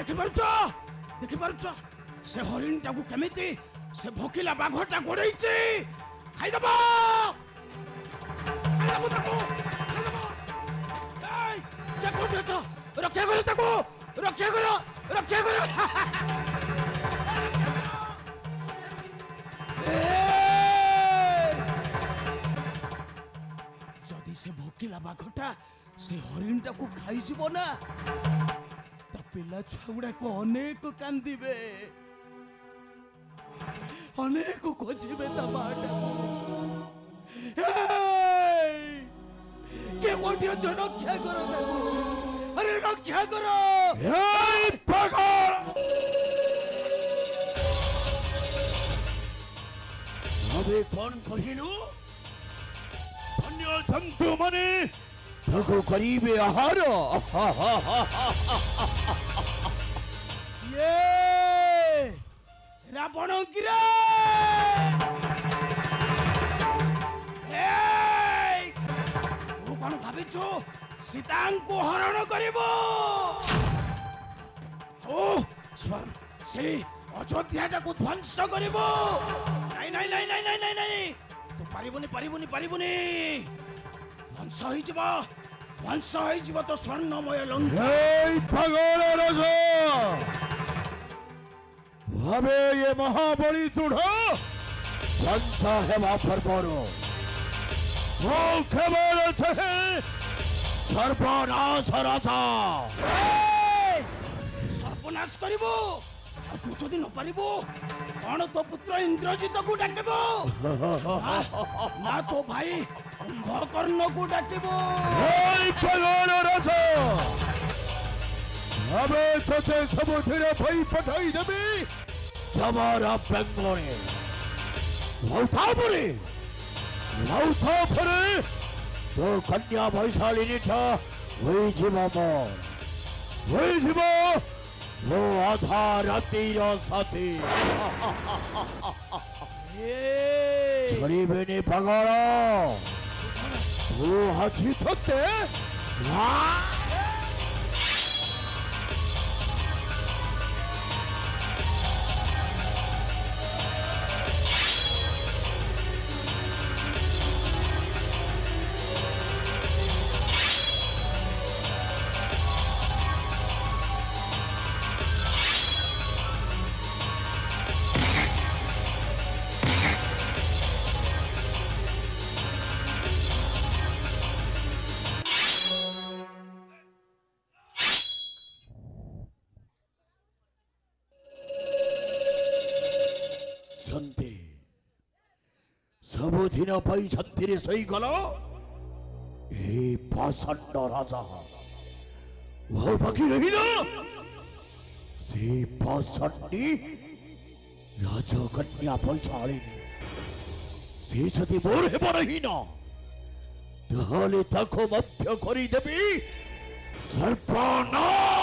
देखि पारुछ से हरिण टाकू केमिति से भोकिला बाघटा गोड़ैछि खाइदबो ताको ए जे कोठी छ रक्षा करो ताको रक्षा करो जदि से भोकिला बाघटा से हरिण टाकू खाई जीवो ना ता पिला छुआ को अनेक कांदिबे अनेक खोजिबे ता माटा के कोठी छ रक्षा करो ताको अरे रक्षा करो हे पागल अबे कौन कहिलु अन्य जंतु माने ताको करीबे आहार ये रावण गिरा तू कौन भाविछु सीता को हरण करिबो हो स्वर्ण से अयोध्या को ध्वंस करिबो नहीं तू पारिबुनी ध्वंस होई जीव तो स्वर्णमय लंका भगवान राजा भावे ये महाबली दृढ़ ध्वंस हेबा परपरो वो केवल चाहे सर्वनाश राजा सर्वनाश करिबो तू जदि न पारिबो कौन तो पुत्र इंद्रजित को डाकिबो ना तो भाई कुंभकर्ण को डाकिबो भगवान राजा अबे तोते समुद्र भई पठाई देबी जमारा बेंगलोरे लौथापुरे तो कन्या वैशालिनी था वही जीवा मोर वही जीवा वो आधा रातिर साथी गरीबे ने पगारा वो हाथी थोते सबुदिन पाई छंतीरे सही गलो ए पाषंड राजा वो बाकी रही ना से पाषंडी राजा कन्या पैछाड़ी से जदि मोर हेब रही ना ताहले ताको मध्य करी देबी सर्वनाश